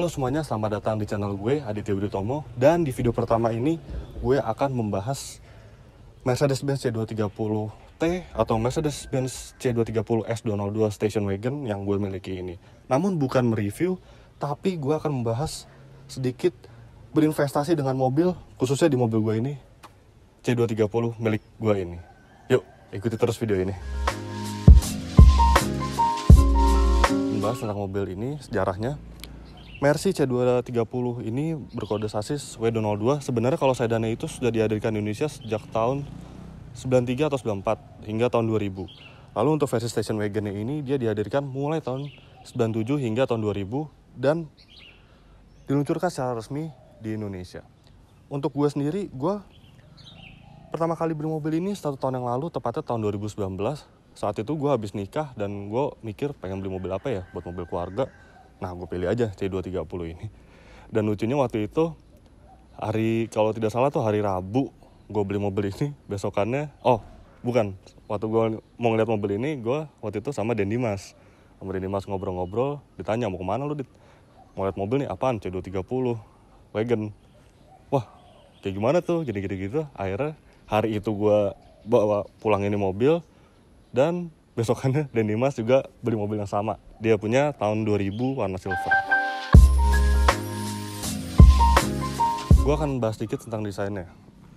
Halo semuanya, selamat datang di channel gue, Aditya Widotomo. Dan di video pertama ini, gue akan membahas Mercedes-Benz C230T atau Mercedes-Benz C230S202 Station Wagon yang gue miliki ini. Namun bukan mereview, tapi gue akan membahas sedikit berinvestasi dengan mobil, khususnya di mobil gue ini, C230 milik gue ini. Yuk, ikuti terus video ini. Membahas tentang mobil ini, sejarahnya. Mercy C230 ini berkode sasis W202. Sebenarnya kalau sedannya itu sudah dihadirkan di Indonesia sejak tahun 93 atau 94 hingga tahun 2000. Lalu untuk versi station wagon ini dia dihadirkan mulai tahun 97 hingga tahun 2000 dan diluncurkan secara resmi di Indonesia. Untuk gue sendiri, gue pertama kali beli mobil ini 1 tahun yang lalu, tepatnya tahun 2019. Saat itu gue habis nikah dan gue mikir pengen beli mobil apa ya buat mobil keluarga. Nah, gue pilih aja C230 ini. Dan lucunya waktu itu, kalau tidak salah tuh hari Rabu, gue beli mobil ini. Besokannya, waktu gue mau ngeliat mobil ini, gue waktu itu sama Den Dimas. Sama Den Dimas ngobrol-ngobrol, ditanya, mau kemana lu, Dit? Mau liat mobil nih, apaan? C230, wagon. Wah, kayak gimana tuh, gini-gini gitu. Akhirnya, hari itu gue bawa pulang ini mobil, dan besokannya Den Dimas juga beli mobil yang sama. Dia punya tahun 2000 warna silver. Gue akan bahas sedikit tentang desainnya.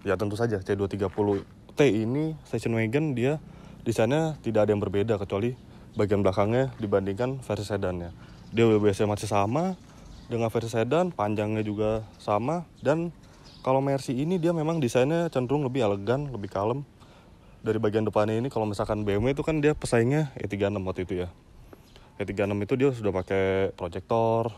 Ya tentu saja C230T ini station wagon, dia desainnya tidak ada yang berbeda kecuali bagian belakangnya dibandingkan versi sedannya. Dia wheelbase masih sama dengan versi sedan, panjangnya juga sama. Dan kalau Mercy ini dia memang desainnya cenderung lebih elegan, lebih kalem. Dari bagian depannya ini, kalau misalkan BMW itu kan dia pesaingnya E36 waktu itu ya. E36 itu dia sudah pakai proyektor,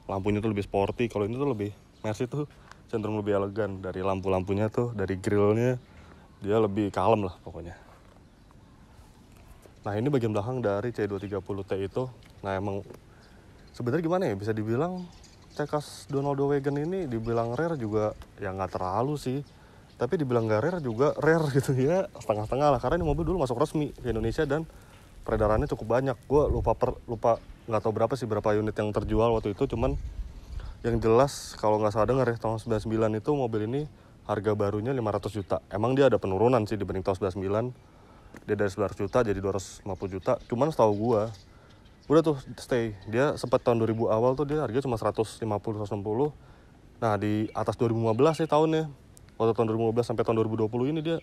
lampunya tuh lebih sporty. Kalau ini tuh lebih, Mercy tuh cenderung lebih elegan. Dari lampu-lampunya tuh, dari grillnya, dia lebih kalem lah pokoknya. Nah, ini bagian belakang dari C230T itu. Nah, emang sebenarnya gimana ya, bisa dibilang C-Class 202 Wagon ini dibilang rare juga ya nggak terlalu sih. Tapi dibilang gak rare juga rare gitu ya, setengah-setengah lah. Karena ini mobil dulu masuk resmi ke Indonesia dan peredarannya cukup banyak. Gue lupa nggak tahu berapa unit yang terjual waktu itu. Cuman yang jelas kalau nggak salah dengar ya, tahun 99 itu mobil ini harga barunya 500 juta. Emang dia ada penurunan sih dibanding tahun 99. Dia dari 900 juta jadi 250 juta. Cuman setahu gue udah tuh stay. Dia sempat tahun 2000 awal tuh dia harganya cuma 150-160. Nah di atas 2015 sih tahunnya. Waktu tahun 2015 sampai tahun 2020 ini dia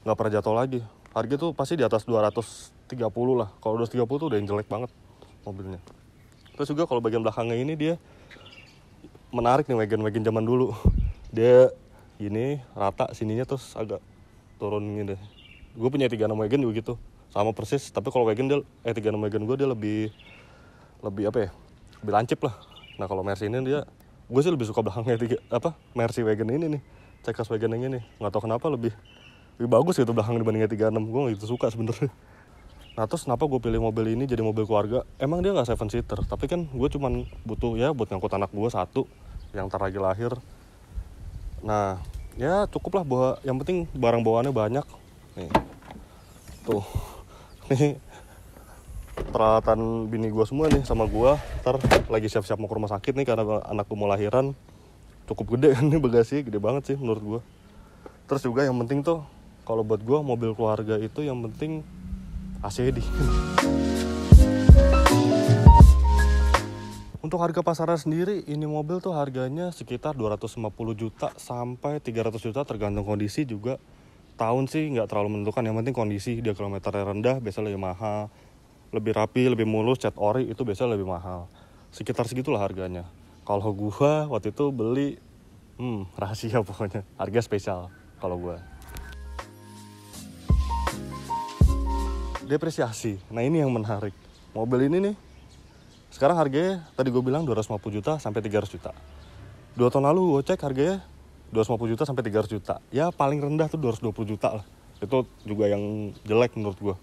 nggak pernah jatuh lagi. Harga tuh pasti di atas 230 lah. Kalau 230 tuh udah yang jelek banget mobilnya. Terus juga kalau bagian belakangnya ini dia menarik nih, wagon zaman dulu. Dia gini rata sininya terus agak turun gini deh. Gue punya 36 wagon juga gitu, sama persis. Tapi kalau wagon 36 wagon gue dia lebih apa ya? Lebih lancip lah. Nah kalau Mercy ini gue sih lebih suka belakangnya Mercy wagon ini nih. C-Class wagon yang ini, nggak tahu kenapa lebih bagus gitu belakang dibandingnya 36. Gue nggak gitu suka sebenarnya. Nah terus kenapa gue pilih mobil ini jadi mobil keluarga? Emang dia nggak 7-seater, tapi kan gue cuman butuh ya buat ngangkut anak gue satu yang ntar lagi lahir. Nah ya cukup lah, yang penting barang bawaannya banyak. Nih tuh, nih peralatan bini gue semua nih sama gue. Ntar lagi siap-siap mau ke rumah sakit nih karena anak gue mau lahiran. Cukup gede kan nih bagasi, gede banget sih menurut gue. Terus juga yang penting tuh kalau buat gue mobil keluarga itu yang penting AC di. Untuk harga pasaran sendiri ini mobil tuh harganya sekitar 250 juta sampai 300 juta tergantung kondisi juga. Tahun sih nggak terlalu menentukan, yang penting kondisi. Dia kilometernya rendah biasanya lebih mahal, lebih rapi, lebih mulus, cat ori itu biasanya lebih mahal. Sekitar segitulah harganya. Kalau gua waktu itu beli, rahasia pokoknya. Harga spesial kalau gua. Depresiasi. Nah ini yang menarik. Mobil ini nih, sekarang harganya tadi gue bilang 250 juta sampai 300 juta. 2 tahun lalu gue cek harganya 250 juta sampai 300 juta. Ya paling rendah tuh 220 juta lah. Itu juga yang jelek menurut gua.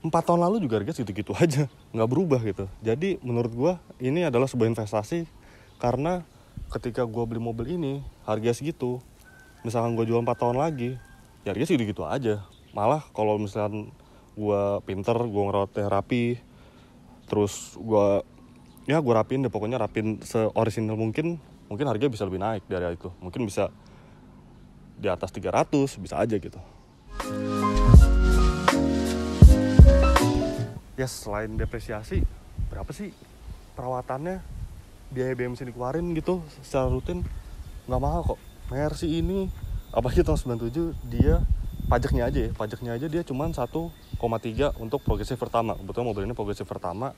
4 tahun lalu juga harga segitu-gitu aja, nggak berubah gitu. Jadi menurut gue ini adalah sebuah investasi. Karena ketika gue beli mobil ini harga segitu, misalkan gue jual 4 tahun lagi, ya harga segitu-gitu aja. Malah kalau misalkan gue pinter, gue ngerawatnya rapi, terus gue ya gue rapin deh, pokoknya rapin se-original mungkin harganya bisa lebih naik dari itu, mungkin bisa di atas 300 bisa aja gitu. Ya selain depresiasi, berapa sih perawatannya, biaya bensin dikeluarin gitu secara rutin, nggak mahal kok. Mercy ini apalagi tahun 97 dia pajaknya aja dia cuman 1,3 untuk progresif pertama. Kebetulan mobil ini progresif pertama.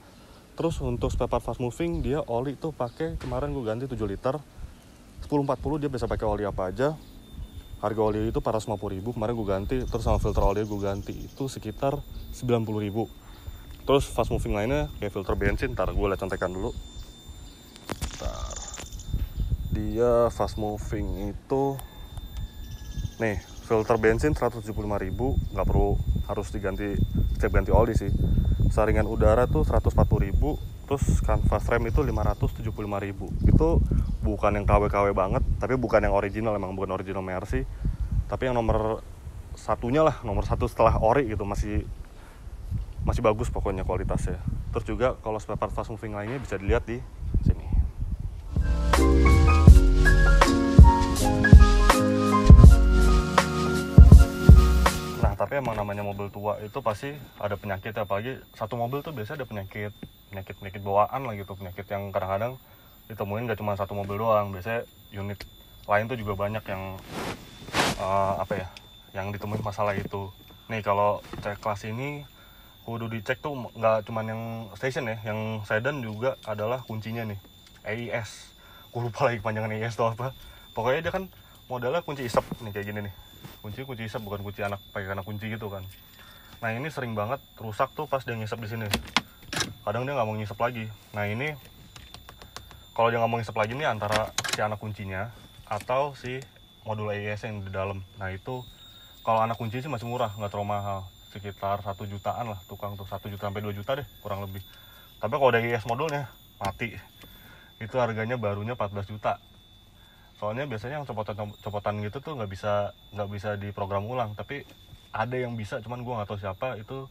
Terus untuk spare part fast moving dia oli tuh pakai, kemarin gue ganti 7 liter 1040, dia bisa pakai oli apa aja. Harga oli itu 450.000 kemarin gue ganti, terus sama filter oli gue ganti itu sekitar 90.000. Terus fast moving lainnya kayak filter bensin, ntar gue liat contekan dulu. Bentar. Dia fast moving itu nih, filter bensin 175.000, nggak perlu harus diganti setiap ganti oli sih. Saringan udara tuh 140.000, terus canvas rem itu 575.000. Itu bukan yang KW-KW banget, tapi bukan yang original, emang bukan original Mercy, tapi yang nomor satunya lah, nomor satu setelah ori gitu, masih bagus pokoknya kualitasnya. Terus juga kalau spare part fast moving lainnya bisa dilihat di sini. Nah tapi emang namanya mobil tua itu pasti ada penyakit, apalagi satu mobil tuh biasanya ada penyakit bawaan lah gitu, penyakit yang kadang-kadang ditemuin gak cuma satu mobil doang, biasanya unit lain tuh juga banyak yang yang ditemuin masalah itu. Nih kalau cek kelas ini kudu dicek tuh nggak cuma yang station ya, yang sedan juga adalah kuncinya nih, AIS. Gue lupa lagi kepanjangan AIS tuh apa. Pokoknya dia kan modelnya kunci isep nih kayak gini nih. Kunci isep, bukan kunci anak pakai kunci gitu kan. Nah ini sering banget rusak tuh pas dia ngisep di sini. Kadang dia nggak mau ngisep lagi. Nah ini kalau dia nggak mau ngisep lagi nih antara si anak kuncinya atau si modul AIS yang di dalam. Nah itu kalau anak kunci sih masih murah, nggak terlalu mahal, sekitar 1 jutaan lah tukang tuh, 1 juta sampai 2 juta deh kurang lebih. Tapi kalau ada AIS modulnya mati, itu harganya barunya 14 juta. Soalnya biasanya yang copotan gitu tuh nggak bisa diprogram ulang, tapi ada yang bisa, cuman gue nggak tahu siapa itu.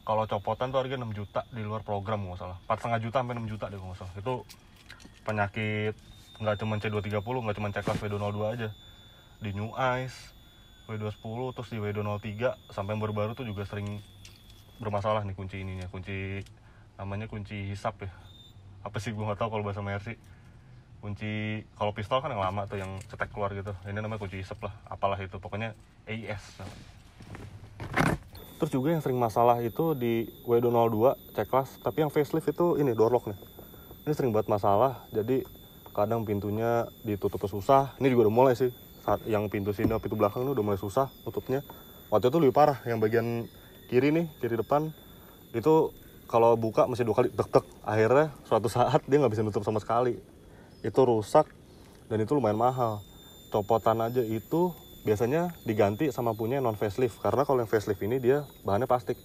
Kalau copotan tuh harga 6 juta di luar program nggak salah, 4,5 juta sampai 6 juta deh nggak salah. Itu penyakit nggak cuma C230, nggak cuma C-Class W202 aja, di New Ice, W210, terus di W203 sampai yang baru-baru tuh juga sering bermasalah nih kunci ininya, kunci namanya kunci hisap ya, apa sih gue nggak tahu kalau bahasa Mercy. Kunci kalau pistol kan yang lama tuh yang cetek keluar gitu, ini namanya kunci hisap lah, apalah itu pokoknya AIS. Terus juga yang sering masalah itu di W202 C-Class, tapi yang facelift itu ini door lock nih, ini sering buat masalah. Jadi kadang pintunya ditutup susah, ini juga udah mulai sih, saat yang pintu sini, pintu belakang ini udah mulai susah tutupnya. Waktu itu lebih parah yang bagian kiri nih, kiri depan itu kalau buka masih 2 kali tek-tek, akhirnya suatu saat dia nggak bisa nutup sama sekali, itu rusak dan itu lumayan mahal. Copotan aja itu biasanya diganti sama punya non facelift, karena kalau yang facelift ini dia bahannya plastik.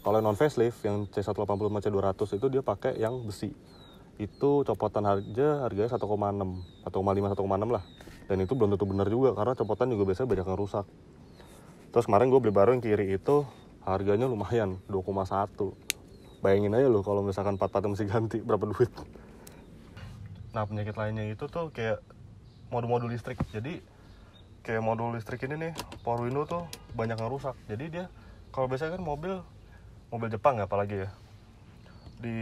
Kalau non facelift yang C180 sama C200 itu dia pakai yang besi. Itu copotan harganya 1,6, 1,5, 1,6 lah. Dan itu belum tentu benar juga, karena copotan juga biasanya banyak yang rusak. Terus kemarin gue beli baru yang kiri itu harganya lumayan, 2,1. Bayangin aja loh kalau misalkan part-partnya mesti ganti, berapa duit. Nah penyakit lainnya itu tuh kayak modul listrik. Jadi kayak modul listrik ini nih, power window tuh banyak yang rusak. Jadi dia kalau biasanya kan mobil Jepang ya apalagi ya, di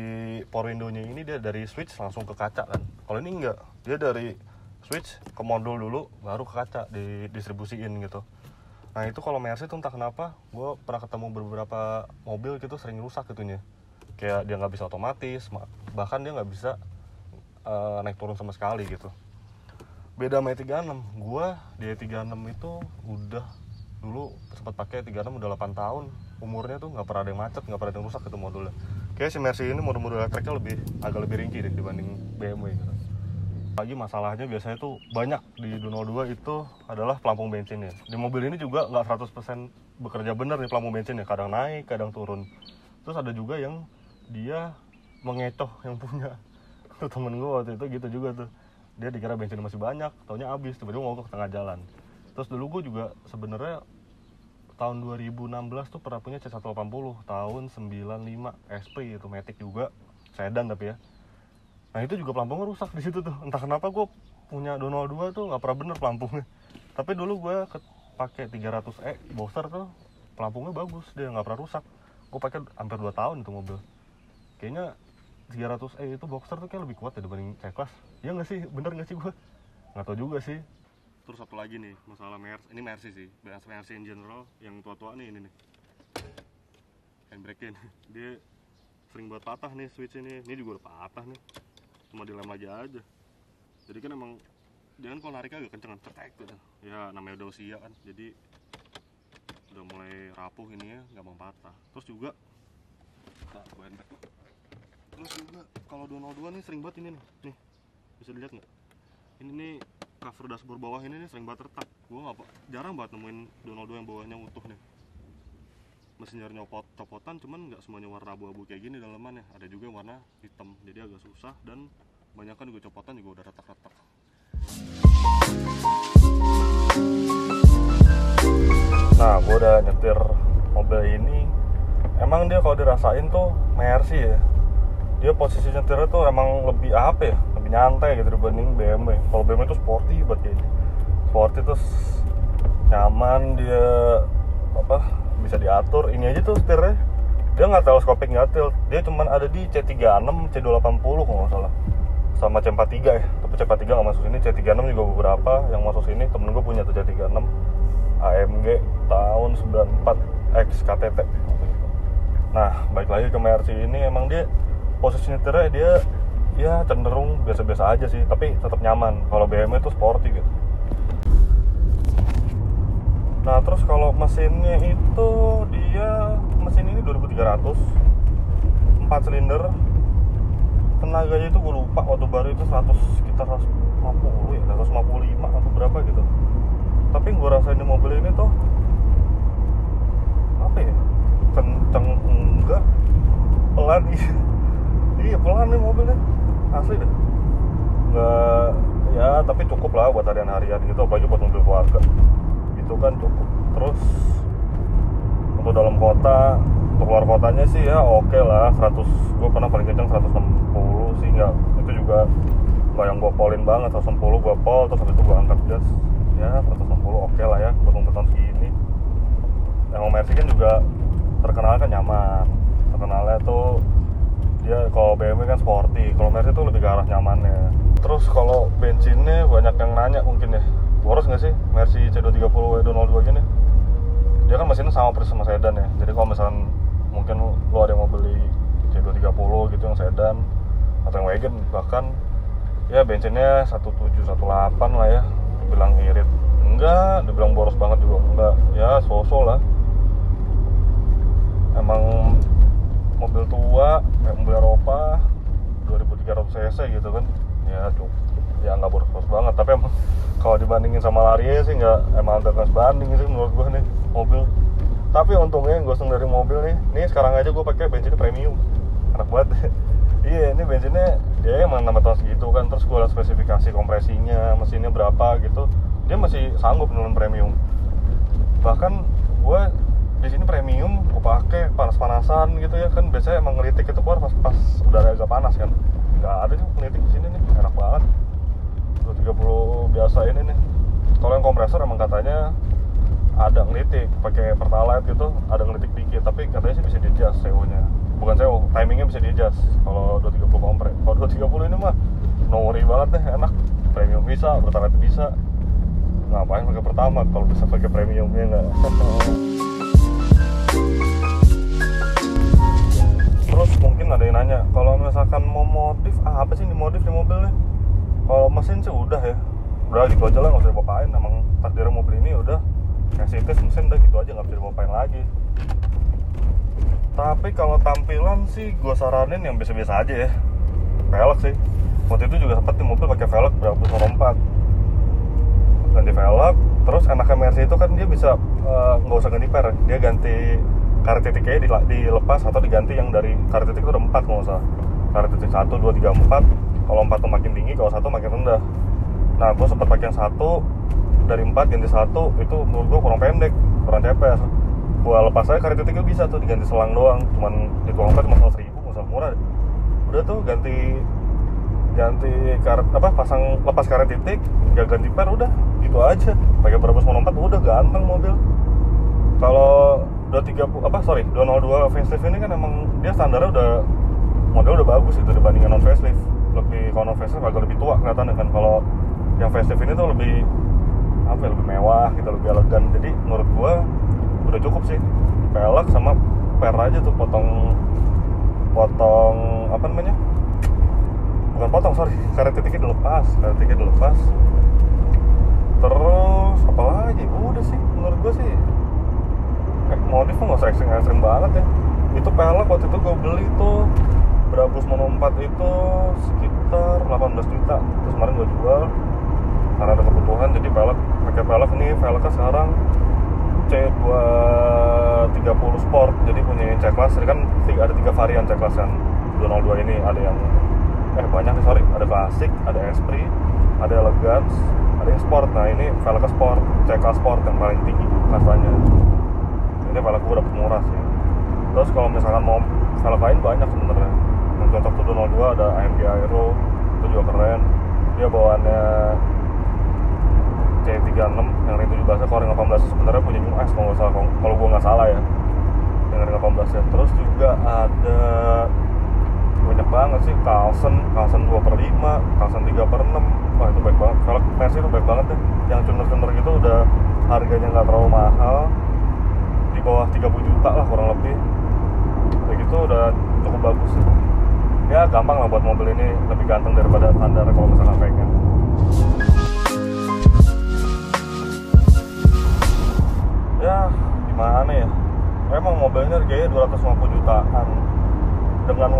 power window-nya ini dia dari switch langsung ke kaca kan. Kalau ini enggak, dia dari switch ke modul dulu baru ke kaca didistribusiin gitu. Nah itu kalau Mercy tuh entah kenapa gue pernah ketemu beberapa mobil gitu sering rusak gitunya, kayak dia nggak bisa otomatis, bahkan dia nggak bisa naik turun sama sekali gitu. Beda sama E36, gue di E36 itu udah dulu sempat pakai E36 udah 8 tahun umurnya tuh, nggak pernah ada yang macet, nggak pernah ada yang rusak itu modulnya. Kayak si Mercy ini modul elektriknya agak lebih ringkih deh dibanding BMW gitu. Lagi masalahnya biasanya tuh banyak di 202 itu adalah pelampung bensinnya. Di mobil ini juga nggak 100% bekerja bener nih pelampung bensinnya, kadang naik, kadang turun. Terus ada juga yang dia mengecoh yang punya. Tuh temen gue waktu itu gitu juga tuh. Dia dikira bensin masih banyak, taunya habis, tiba-tiba mogok ke tengah jalan. Terus dulu gue juga sebenarnya tahun 2016 tuh pernah punya C180 tahun 95 SP itu Matic juga, sedan tapi ya. Nah itu juga pelampungnya rusak di situ tuh. Entah kenapa gue punya Donald 2 tuh nggak pernah bener pelampungnya. Tapi dulu gue pakai 300e Boxster tuh pelampungnya bagus, dia nggak pernah rusak. Gue pakai hampir 2 tahun itu mobil. Kayaknya 300e itu Boxster tuh kayak lebih kuat ya dibanding C-Class. Iya nggak sih? Bener nggak sih gue? Nggak tahu juga sih. Terus satu lagi nih masalah ini Mercy sih, Mercy in general yang tua-tua nih ini nih. Handbrake-nya nih. Dia sering buat patah nih switch ini juga udah patah nih. Cuma dilem aja. Jadi kan emang dia kan kalau nariknya agak kenceng, cetek gitu. Ya namanya udah usia kan, jadi udah mulai rapuh ini ya, gampang patah. Terus juga gue handbrake. Terus juga kalau 202 nih sering banget ini nih, bisa dilihat nggak? Ini nih cover dashboard bawah ini nih sering banget retak. Gue jarang banget nemuin 202 yang bawahnya utuh nih. Mesin nyari copotan, cuman nggak semuanya warna abu-abu kayak gini dalamannya. Ada juga yang warna hitam, jadi agak susah dan banyak kan juga copotan juga udah retak-retak. Nah, gue udah nyetir mobil ini. Emang dia kalau dirasain tuh Mercy ya. Dia posisi nyetirnya tuh emang lebih apa ya? Lebih nyantai gitu dibanding BMW. Kalau BMW tuh sporty banget kayaknya. Sporty terus nyaman, dia bisa diatur. Ini aja tuh setirnya dia nggak teleskopik, nggak tilt. Dia cuman ada di C36, C280 kalau nggak salah, sama C43 ya. Tapi C43 nggak masuk sini. C36 juga beberapa yang masuk sini. Temen gue punya tuh C36 AMG tahun 94 X KTT. Nah, balik lagi ke Mercy ini, emang dia posisi nyetirnya dia ya cenderung biasa-biasa aja sih, tapi tetap nyaman. Kalau BMW itu sporty gitu. Nah, terus kalau mesinnya itu mesin ini 2300 4 silinder. Tenaganya itu gue lupa, waktu baru itu sekitar 150 ya, 155 atau berapa gitu. Tapi gue rasain di mobil ini tuh apa ya, kenceng enggak, pelan. Iya pelan nih mobilnya, asli deh. Nggak ya, tapi cukup lah buat harian-harian gitu, apalagi buat mobil keluarga itu kan cukup. Terus untuk dalam kota, untuk luar kotanya sih ya oke lah, 100. Gue pernah paling kencang 160 sih, nggak, itu juga nggak yang gue polin banget. 160 gue pol, terus habis itu gue angkat gas ya 160 oke lah ya buat mobil tahun segini. Yang Mercy kan juga terkenal kan nyaman, terkenalnya tuh dia kalau BMW kan sporty, kalau Mercy tuh lebih ke arah nyamannya. Terus kalau bensinnya banyak yang nanya mungkin ya, boros nggak sih Mercy C230 W202 gini? Dia kan mesinnya sama persis sama sedan ya. Jadi kalau misalkan mungkin lo ada yang mau beli C230 gitu yang sedan atau yang wagon bahkan, ya bensinnya 1718 lah ya. Dibilang irit enggak, dibilang boros banget juga enggak. Ya so-so lah. Emang mobil tua, kayak mobil Eropa 2300 cc gitu kan. Ya cukup. Ya nggak boros-boros banget, tapi emang kalau dibandingin sama Laria sih emang agak sebanding sih menurut gue nih mobil. Tapi untungnya gue seneng dari mobil nih sekarang aja gue pakai bensin premium, enak banget. Iya, ini bensinnya dia emang 6 tahun segitu kan. Terus gue liat spesifikasi kompresinya, mesinnya berapa gitu, dia masih sanggup nurun premium. Bahkan gue di sini premium gue pakai panas-panasan gitu ya kan. Biasanya emang ngelitik itu keluar pas udara agak panas kan. Nggak ada tuh ngelitik di sini nih, enak banget. 230 biasa ini nih. Kalau yang kompresor emang katanya ada ngelitik pakai Pertalite gitu, ada ngelitik dikit, tapi katanya sih bisa di-adjust CO-nya. Bukan CO, timingnya bisa di-adjust kalau 230 kompres. Kalau 230 ini mah no worry banget deh, enak. Premium bisa, Pertalite bisa. Ngapain pakai pertama kalau bisa pakai premiumnya enggak? Terus mungkin ada yang nanya, kalau misalkan mau modif, apa sih dimodif di mobilnya? Kalau mesin sih udah ya, udah gitu aja lah, nggak usah dipapain. Emang takdir mobil ini udah kasih tes mesin, udah gitu aja, nggak bisa dipapain lagi. Tapi kalau tampilan sih gue saranin yang biasa-biasa aja ya. Velg sih, waktu itu juga sempet di mobil pakai velg berapa 4 ganti velg. Terus enaknya Mercy itu kan dia bisa nggak usah ganti per, dia ganti karet titiknya dilepas atau diganti yang dari karet titik itu udah 4 nggak usah. Karet titik 1, 2, 3, 4. Kalau 4 tuh makin tinggi, kalau 1 makin rendah. Nah, gue sempat pakai yang 1 dari 4 ganti 1, itu menurut gue kurang pendek, kurang ceper. Gue lepas aja karet titiknya bisa tuh diganti selang doang, cuman di tukang pet cuma 100.000, nggak usah murah deh. Udah tuh ganti ganti karet pasang lepas karet titik, nggak ganti per, udah gitu aja. Pakai Brabus Mono 4 udah ganteng mobil. Kalau 202 facelift ini kan emang dia standarnya udah model udah bagus itu dibandingin non facelift. Kalau non facelift agak lebih tua kelihatannya kan. Kalau yang facelift ini tuh lebih lebih mewah gitu, lebih elegan. Jadi menurut gua udah cukup sih. Pelek sama per aja tuh potong karet titiknya udah lepas. Terus apa lagi? Udah sih menurut gua sih modif tuh nggak usah ekstrim banget ya. Itu pelek waktu itu gue beli tuh Brabus Mono 4 itu sekitar 18 juta. Terus kemarin gue jual karena ada kebutuhan, jadi pakai pelek nih. Velgnya sekarang C230 Sport, jadi punya C-Class. Jadi kan ada 3 varian C-Class kan 202 ini. Ada yang banyak nih, ada klasik, ada Esprit, ada elegance, ada yang sport. Nah ini velgnya sport, C-Class Sport yang paling tinggi kastanya. Ini velg gue dapet murah sih. Terus kalau misalkan mau velg lain banyak sebenarnya. Yang cocok tuh 202 ada AMG Aero, itu juga keren. Dia bawaannya C36 yang ring 17, kalau ring 18 sebenarnya punya New S kalau gue nggak salah ya, yang ring 18 ya. Terus juga ada banyak banget sih, Carlson 2/5, Carlson 3/6. Wah itu baik banget, velg Mercy itu baik banget deh. Yang tuner gitu udah harganya nggak terlalu mahal, di bawah 30 juta lah kurang lebih. Kayak gitu udah cukup bagus sih. Ya gampang lah buat mobil ini, lebih ganteng daripada standar kalau misalnya pengen. Ya gimana ya, emang mobilnya harganya 250 jutaan. Dengan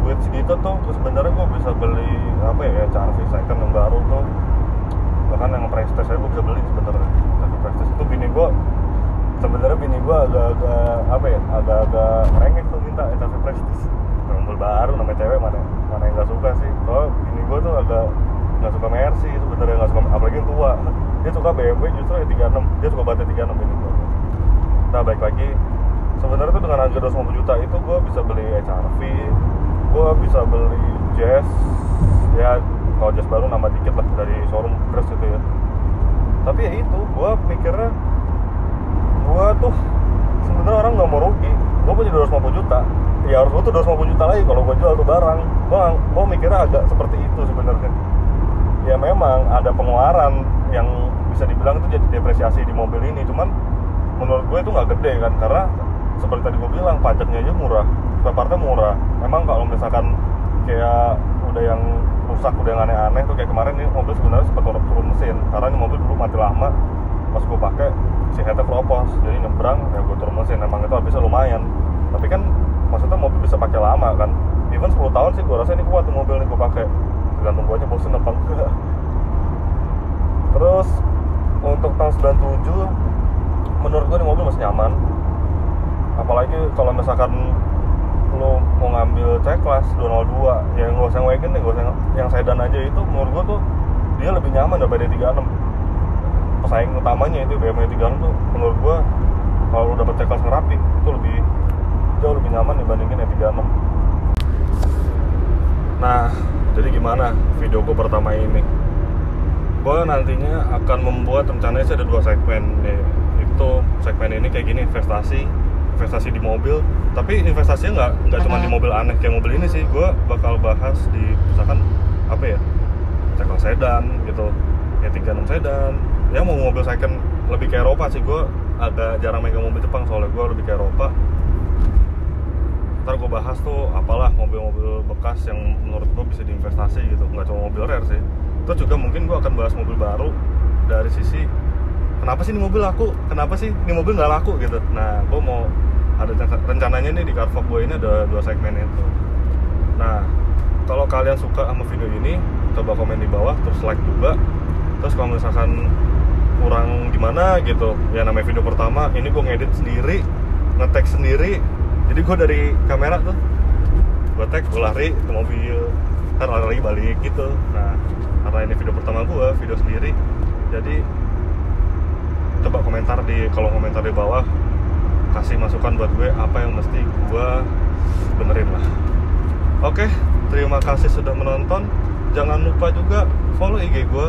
duit segitu tuh sebenarnya gue bisa beli CR-V second yang baru tuh. Bahkan yang Prestige saya gue bisa beli sebenarnya. Tapi Prestige itu bini gue agak merengek tuh minta CR-V Prestige. Mobil baru namanya cewek, mana yang nggak suka sih. Kalau bini gue tuh agak nggak suka Mercy sebenarnya, nggak suka, apalagi yang tua. Dia suka BMW justru ya 36, dia suka banget 36 ini. Nah baik lagi, sebenarnya tuh dengan harga 250 juta itu gue bisa beli HR-V, gue bisa beli Jazz. Ya kalau Jazz baru nambah dikit lah dari showroom Crush itu ya. Tapi ya itu, gue mikirnya gue tuh sebenarnya orang nggak mau rugi. Gue punya 250 juta, ya harus gue tuh 250 juta lagi kalau gue jual tuh barang. Gue mikirnya agak seperti itu sebenarnya. Ya memang ada pengeluaran yang bisa dibilang itu jadi depresiasi di mobil ini, cuman menurut gue itu nggak gede kan, karena seperti tadi gue bilang pajaknya aja murah, spare partnya murah. Memang kalau misalkan kayak udah yang rusak, udah yang aneh-aneh tuh kayak kemarin nih mobil sebenarnya sempat turun mesin karena ini mobil dulu mati lama. Pas gue pakai si headnya keropos, jadi nyebrang ya gue turun mesin. Emang itu habisnya lumayan, tapi kan maksudnya mobil bisa pakai lama kan, even 10 tahun sih gue rasa ini kuat tuh mobil nih gue pakai, tergantung gue aja bosen apa enggak. Terus untuk tahun 97 menurut gue ini mobil masih nyaman, apalagi kalau misalkan lo mau ngambil C-Class 202 ya nggak usah yang wagon deh, nggak usah yang sedan aja. Itu menurut gue tuh dia lebih nyaman daripada 36. Pesaing utamanya itu BMW 36 tuh menurut gue kalau lo dapet C-Class ngerapi itu jauh lebih nyaman dibandingin yang 36. Nah jadi gimana video gue pertama ini, gue nantinya akan membuat, rencananya sih ada 2 segmen nih. Itu segmen ini kayak gini, investasi di mobil, tapi investasinya nggak cuma di mobil aneh kayak mobil ini sih. Gue bakal bahas di misalkan C-Class sedan gitu, ya 36 sedan. Ya mau mobil second lebih ke Eropa sih, gue agak jarang megang mobil Jepang soalnya gue lebih ke Eropa. Ntar gue bahas tuh apalah mobil-mobil bekas yang menurut gue bisa diinvestasi gitu, nggak cuma mobil rare sih. Terus juga mungkin gue akan bahas mobil baru dari sisi kenapa sih ini mobil laku, kenapa sih ini mobil nggak laku gitu. Nah gue mau ada rencananya nih di Carvlog gue ini ada 2 segmen itu. Nah kalau kalian suka sama video ini coba komen di bawah, terus like juga. Terus kalau misalkan kurang gimana gitu, ya namanya video pertama ini gue ngedit sendiri, nge-tag sendiri. Jadi gue dari kamera tuh gue tag, gue lari ke mobil, ntar lari balik gitu. Nah karena ini video pertama gue, video sendiri, jadi coba komentar di kolom komentar di bawah, kasih masukan buat gue apa yang mesti gue benerin lah. Oke, terima kasih sudah menonton. Jangan lupa juga follow IG gue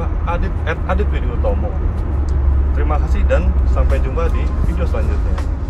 @aditwidiutomo. Terima kasih dan sampai jumpa di video selanjutnya.